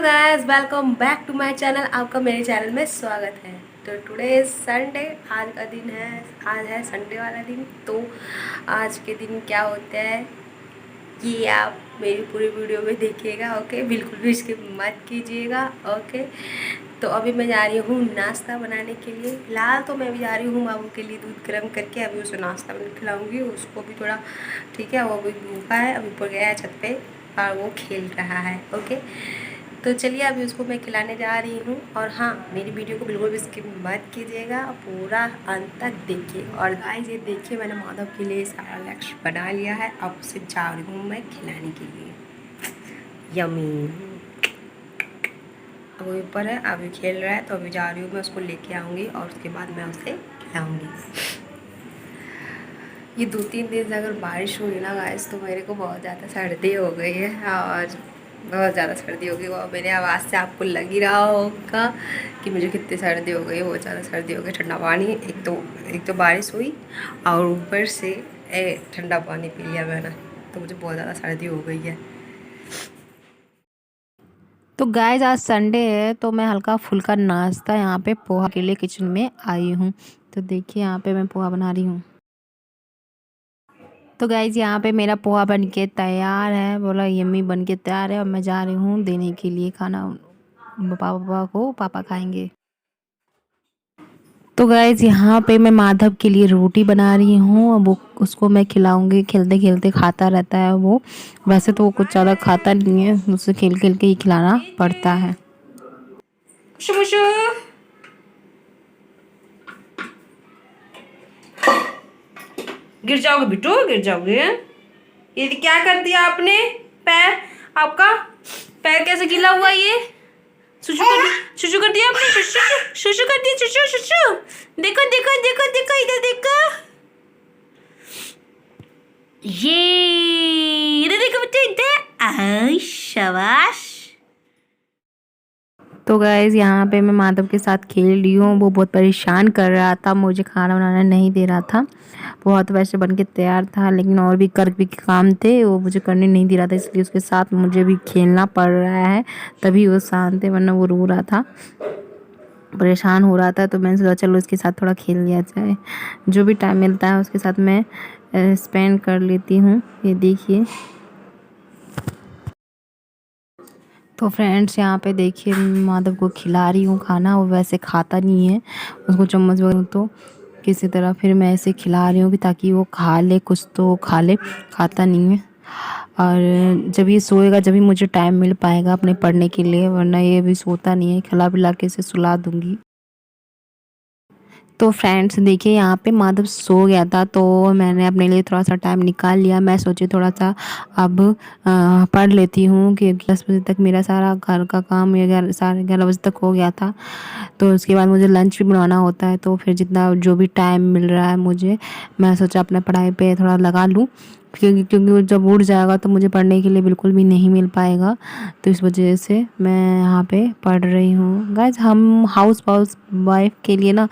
Guys, welcome back to my channel. आपका मेरे channel में स्वागत है। तो टुडे इज संडे, आज का दिन है, आज है संडे वाला दिन। तो आज के दिन क्या होता है ये आप मेरी पूरी वीडियो में देखिएगा। ओके, बिल्कुल भी स्किप मत कीजिएगा। ओके, तो अभी मैं जा रही हूँ नाश्ता बनाने के लिए। फिलहाल तो मैं भी जा रही हूँ बाबू के लिए दूध गर्म करके अभी उसे नाश्ता बना खिलाऊँगी। उसको भी थोड़ा ठीक है, वो भी भूखा है, अभी ऊपर गया है छत पे और वो खेल रहा है। ओके, तो चलिए अभी उसको मैं खिलाने जा रही हूँ। और हाँ, मेरी वीडियो को बिल्कुल भी स्किप मत कीजिएगा, पूरा अंत तक देखिए। और गाइस ये देखिए, मैंने माधव के लिए सारा लक्ष्य बना लिया है। अब उसे जा रही हूँ मैं खिलाने के लिए। यमी, अब वो ऊपर है, अभी खेल रहा है, तो अभी जा रही हूँ मैं उसको लेके आऊँगी और उसके बाद मैं उसे खिलाऊँगी। ये 2-3 दिन से अगर बारिश हुई ना गाइस, तो मेरे को बहुत ज़्यादा सर्दी हो गई है और बहुत ज़्यादा सर्दी हो गई। वो मेरी आवाज़ से आपको लग ही रहा होगा कि मुझे कितनी सर्दी हो गई। बहुत ज़्यादा सर्दी हो गई। ठंडा पानी एक तो बारिश हुई और ऊपर से ठंडा पानी पी लिया मैंने, तो मुझे बहुत ज़्यादा सर्दी हो गई है। तो गाइज आज संडे है, तो मैं हल्का फुल्का नाश्ता यहाँ पे पोहा के लिए किचन में आई हूँ। तो देखिए यहाँ पे मैं पोहा बना रही हूँ। तो गाइज यहाँ पे मेरा पोहा बन के तैयार है, बोला यम्मी बन के तैयार है और मैं जा रही हूँ देने के लिए खाना पापा को। पापा खाएंगे। तो गाइज यहाँ पे मैं माधव के लिए रोटी बना रही हूँ। अब उसको मैं खिलाऊंगी। खेलते खेलते खाता रहता है वो। वैसे तो वो कुछ ज़्यादा खाता नहीं है, उससे खेल खेल के ही खिलाना पड़ता है। गिर जाओगे बिट्टू, गिर जाओगे। ये क्या कर दिया आपने? पैर, आपका पैर कैसे गीला हुआ? ये शुशु कर दिया आपने। शुशु कर दिया। शुशु देखो देखो देखो देखो, इधर देखो। ये इधर देखो बच्चे, इधर। शाबाश। तो गाइज़ यहाँ पे मैं माधव के साथ खेल रही हूँ। वो बहुत परेशान कर रहा था, मुझे खाना बनाना नहीं दे रहा था। बहुत वैसे बन के तैयार था, लेकिन और भी कर भी काम थे, वो मुझे करने नहीं दे रहा था। इसलिए उसके साथ मुझे भी खेलना पड़ रहा है, तभी वो शांत है, वरना वो रो रहा था, परेशान हो रहा था। तो मैंने सोचा चलो इसके साथ थोड़ा खेल लिया जाए। जो भी टाइम मिलता है उसके साथ मैं स्पेंड कर लेती हूँ। ये देखिए। तो फ्रेंड्स यहाँ पे देखिए माधव को खिला रही हूँ खाना। वो वैसे खाता नहीं है, उसको चम्मच वगैरह तो किसी तरह फिर मैं ऐसे खिला रही हूँ कि ताकि वो खा ले, कुछ तो खा ले। खाता नहीं है। और जब ये सोएगा, जब भी मुझे टाइम मिल पाएगा अपने पढ़ने के लिए, वरना ये भी सोता नहीं है। खिला पिला के इसे सुला दूँगी। तो फ्रेंड्स देखिए यहाँ पे माधव सो गया था, तो मैंने अपने लिए थोड़ा सा टाइम निकाल लिया। मैं सोची थोड़ा सा अब पढ़ लेती हूँ, क्योंकि 10 बजे तक मेरा सारा घर का काम 11 बजे तक हो गया था। तो उसके बाद मुझे लंच भी बनाना होता है, तो फिर जितना जो भी टाइम मिल रहा है मुझे, मैं सोचा अपने पढ़ाई पे थोड़ा लगा लूँ, क्योंकि वो जब उठ जाएगा तो मुझे पढ़ने के लिए बिल्कुल भी नहीं मिल पाएगा। तो इस वजह से मैं यहाँ पे पढ़ रही हूँ। गाइस हम हाउस वाइफ के लिए ना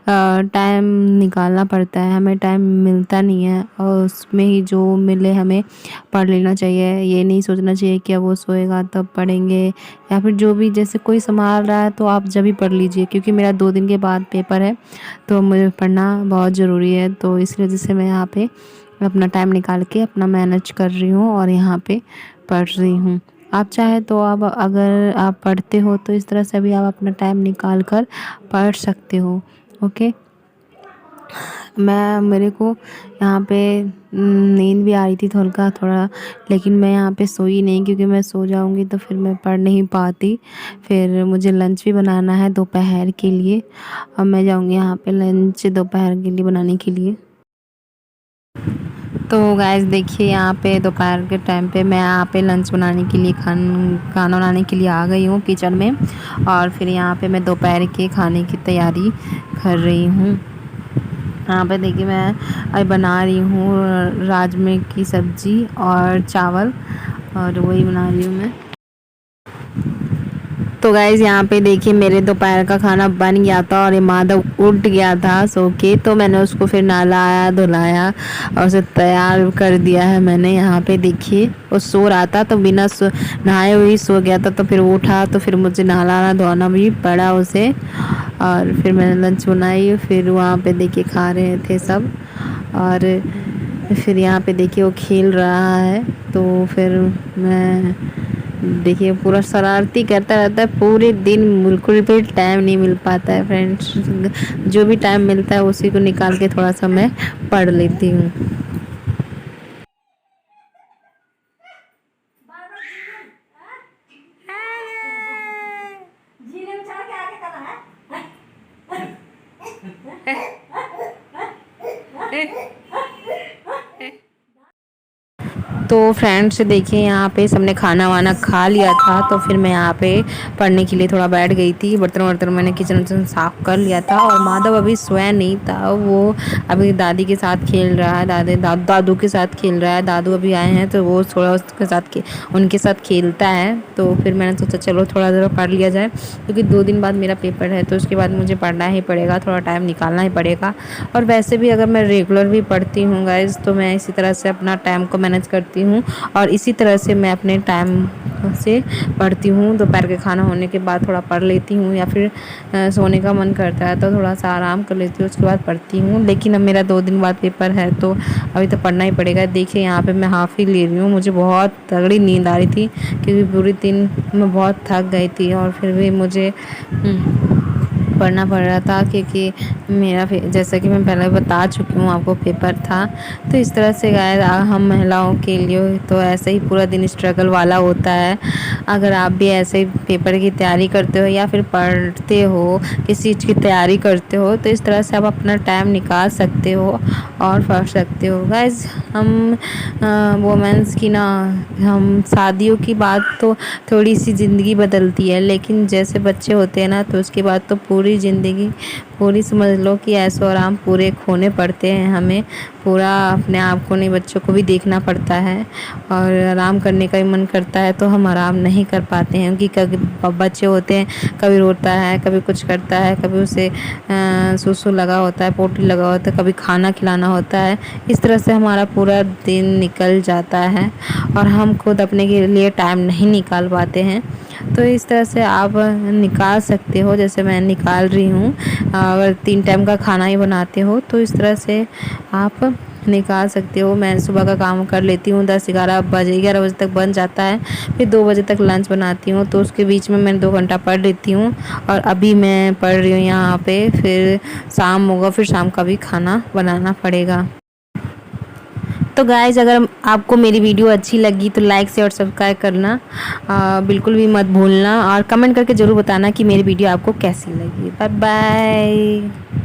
टाइम निकालना पड़ता है, हमें टाइम मिलता नहीं है, और उसमें ही जो मिले हमें पढ़ लेना चाहिए। ये नहीं सोचना चाहिए कि अब वो सोएगा तब पढ़ेंगे, या फिर जो भी जैसे कोई संभाल रहा है तो आप जब भी पढ़ लीजिए। क्योंकि मेरा 2 दिन के बाद पेपर है, तो मुझे पढ़ना बहुत ज़रूरी है। तो इस वजह से मैं यहाँ पे अपना टाइम निकाल के अपना मैनेज कर रही हूँ और यहाँ पे पढ़ रही हूँ। आप चाहे तो आप, अगर आप पढ़ते हो तो इस तरह से भी आप अपना टाइम निकाल कर पढ़ सकते हो। ओके, मेरे को यहाँ पे नींद भी आ रही थी थोड़ा थोड़ा, लेकिन मैं यहाँ पे सोई नहीं, क्योंकि मैं सो जाऊँगी तो फिर मैं पढ़ नहीं पाती। फिर मुझे लंच भी बनाना है दोपहर के लिए, और मैं जाऊँगी यहाँ पे लंच दोपहर के लिए बनाने के लिए। तो गाइस देखिए यहाँ पे दोपहर के टाइम पे मैं यहाँ पे लंच बनाने के लिए खाना बनाने के लिए आ गई हूँ किचन में। और फिर यहाँ पे मैं दोपहर के खाने की तैयारी कर रही हूँ। यहाँ पे देखिए मैं अभी बना रही हूँ राजमे की सब्ज़ी और चावल, और वही बना रही हूँ मैं। तो गाइस यहाँ पे देखिए मेरे दोपहर का खाना बन गया था और ये माधव उठ गया था सो के, तो मैंने उसको फिर नहलाया धुलाया और उसे तैयार कर दिया है मैंने। यहाँ पे देखिए वो सो रहा था तो बिना नहाए हुए ही सो गया था, तो फिर वो उठा तो फिर मुझे नहलाना धोना भी पड़ा उसे। और फिर मैंने लंच बनाई, फिर वहाँ पे देखिए खा रहे थे सब। और फिर यहाँ पे देखिए वो खेल रहा है, तो फिर मैं देखिए पूरा शरारती करता रहता है पूरे दिन, बिल्कुल भी टाइम नहीं मिल पाता है फ्रेंड्स। जो भी टाइम मिलता है उसी को निकाल के थोड़ा सा मैं पढ़ लेती हूँ। तो फ्रेंड्स देखिए यहाँ पे सबने खाना वाना खा लिया था, तो फिर मैं यहाँ पे पढ़ने के लिए थोड़ा बैठ गई थी। बर्तन वर्तन मैंने किचन विचन साफ़ कर लिया था और माधव अभी सोया नहीं था, वो अभी दादी के साथ खेल रहा है, दादू के साथ खेल रहा है। दादू अभी आए हैं तो वो थोड़ा उसके साथ उनके साथ खेलता है। तो फिर मैंने सोचा चलो थोड़ा देर पढ़ लिया जाए, क्योंकि 2 दिन बाद मेरा पेपर है, तो उसके बाद मुझे पढ़ना ही पड़ेगा, थोड़ा टाइम निकालना ही पड़ेगा। और वैसे भी अगर मैं रेगुलर भी पढ़ती हूँ गाइज़, तो मैं इसी तरह से अपना टाइम को मैनेज करती हूँ और इसी तरह से मैं अपने टाइम से पढ़ती हूँ। दोपहर के खाना होने के बाद थोड़ा पढ़ लेती हूँ, या फिर सोने का मन करता है तो थोड़ा सा आराम कर लेती हूँ, उसके बाद पढ़ती हूँ। लेकिन अब मेरा 2 दिन बाद पेपर है तो अभी तो पढ़ना ही पड़ेगा। देखिए यहाँ पे मैं हाफ़ ही ले रही हूँ, मुझे बहुत तगड़ी नींद आ रही थी क्योंकि पूरे दिन मैं बहुत थक गई थी और फिर भी मुझे पढ़ना पड़ रहा था, क्योंकि मेरा जैसा कि मैं पहले बता चुकी हूँ आपको पेपर था। तो इस तरह से गाइस हम महिलाओं के लिए तो ऐसे ही पूरा दिन स्ट्रगल वाला होता है। अगर आप भी ऐसे ही पेपर की तैयारी करते हो या फिर पढ़ते हो, किसी चीज़ की तैयारी करते हो, तो इस तरह से आप अपना टाइम निकाल सकते हो और पढ़ सकते हो। गाइस हम वोमेंस की ना, हम शादियों की बात तो थोड़ी सी ज़िंदगी बदलती है, लेकिन जैसे बच्चे होते हैं ना तो उसके बाद तो पूरी ज़िंदगी, पूरी समझ लो कि ऐशो आराम पूरे खोने पड़ते हैं हमें। पूरा अपने आप को नहीं, बच्चों को भी देखना पड़ता है और आराम करने का भी मन करता है तो हम आराम नहीं कर पाते हैं, क्योंकि कभी बच्चे होते हैं, कभी रोता है, कभी कुछ करता है, कभी उसे सूसू लगा होता है, पोटी लगा होता है, कभी खाना खिलाना होता है। इस तरह से हमारा पूरा दिन निकल जाता है और हम खुद अपने के लिए टाइम नहीं निकाल पाते हैं। तो इस तरह से आप निकाल सकते हो, जैसे मैं निकाल रही हूँ। अगर 3 टाइम का खाना ही बनाते हो तो इस तरह से आप निकाल सकते हो। मैं सुबह का काम कर लेती हूँ, 11 बजे तक बन जाता है, फिर 2 बजे तक लंच बनाती हूँ, तो उसके बीच में मैं 2 घंटा पढ़ लेती हूँ। और अभी मैं पढ़ रही हूँ यहाँ पे, फिर शाम होगा, फिर शाम का भी खाना बनाना पड़ेगा। तो गाइज़ अगर आपको मेरी वीडियो अच्छी लगी तो लाइक से और सब्सक्राइब करना बिल्कुल भी मत भूलना, और कमेंट करके ज़रूर बताना कि मेरी वीडियो आपको कैसी लगी। Bye bye.